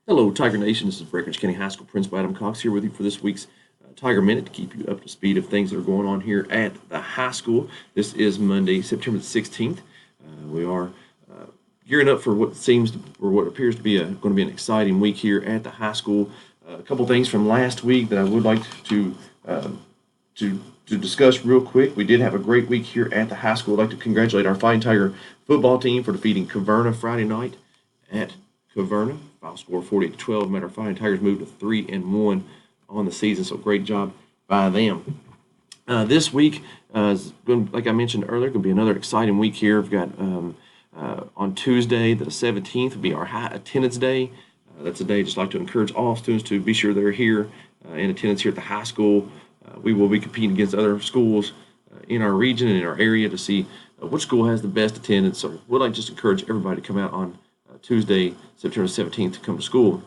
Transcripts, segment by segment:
Hello, Tiger Nation. This is Breckenridge County High School Principal Adam Cox here with you for this week's Tiger Minute to keep you up to speed of things that are going on here at the high school. This is Monday, September the 16th. We are gearing up for what appears to be going to be an exciting week here at the high school. A couple things from last week that I would like to discuss real quick. We did have a great week here at the high school. I'd like to congratulate our Fighting Tiger football team for defeating Caverna Friday night at Caverna. Final score 48-12. Matter of Fighting Tigers moved to 3-1 on the season, so great job by them. This week, like I mentioned earlier, going to be another exciting week here. We've got on Tuesday, the 17th, will be our high attendance day. That's a day just like to encourage all students to be sure they're here in attendance here at the high school. We will be competing against other schools in our region and in our area to see which school has the best attendance. So we'd like to just encourage everybody to come out on Tuesday, September 17th, to come to school.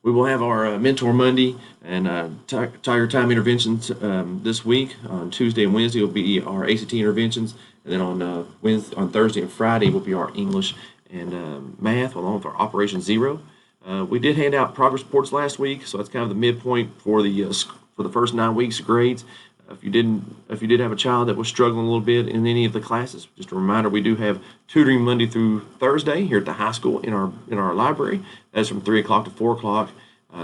We will have our Mentor Monday and Tiger Time interventions this week. On Tuesday and Wednesday will be our ACT interventions, and then on Thursday and Friday will be our English and math, along with our Operation Zero. We did hand out progress reports last week, so that's kind of the midpoint for the first 9 weeks of grades. If you did have a child that was struggling a little bit in any of the classes, just a reminder, we do have tutoring Monday through Thursday here at the high school in our library. That's from 3 o'clock to 4 o'clock.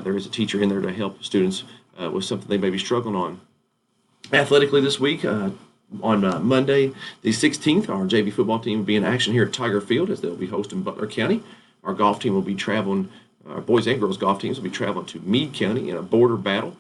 There is a teacher in there to help students with something they may be struggling on. Athletically this week, on Monday the 16th, our JV football team will be in action here at Tiger Field as they'll be hosting Butler County. Our golf team will be traveling, our boys and girls golf teams will be traveling to Meade County in a border battle.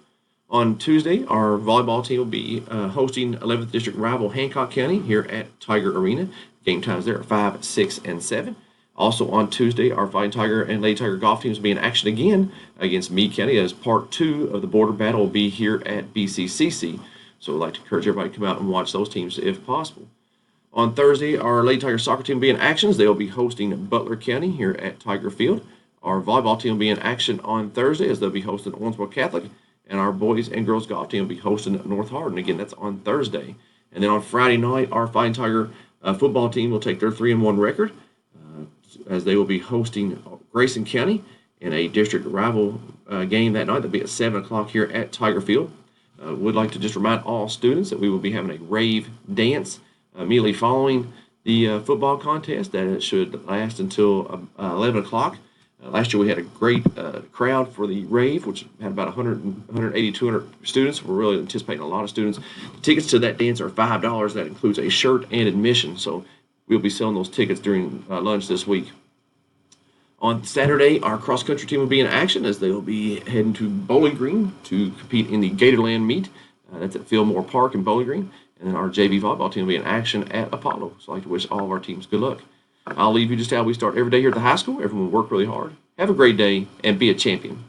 On Tuesday, our volleyball team will be hosting 11th District rival Hancock County here at Tiger Arena. Game times there are 5, 6, and 7. Also on Tuesday, our Fighting Tiger and Lady Tiger golf teams will be in action again against Meade County as part 2 of the border battle will be here at BCCC. So we'd like to encourage everybody to come out and watch those teams if possible. On Thursday, our Lady Tiger soccer team will be in action as they will be hosting Butler County here at Tiger Field. Our volleyball team will be in action on Thursday as they'll be hosting Owensboro Catholic. And our boys and girls golf team will be hosting North Hardin. Again, that's on Thursday. And then on Friday night, our Fighting Tiger football team will take their 3-1 record as they will be hosting Grayson County in a district rival game that night. That'll be at 7 o'clock here at Tiger Field. Would like to just remind all students that we will be having a rave dance immediately following the football contest. That it should last until 11 o'clock. Last year we had a great crowd for the rave, which had about 180, 200 students. We're really anticipating a lot of students. The tickets to that dance are $5. That includes a shirt and admission. So we'll be selling those tickets during lunch this week. On Saturday, our cross-country team will be in action as they will be heading to Bowling Green to compete in the Gatorland meet. That's at Fillmore Park in Bowling Green. And then our JV volleyball team will be in action at Apollo. So I'd like to wish all of our teams good luck. I'll leave you just how we start every day here at the high school. Everyone work really hard. Have a great day and be a champion.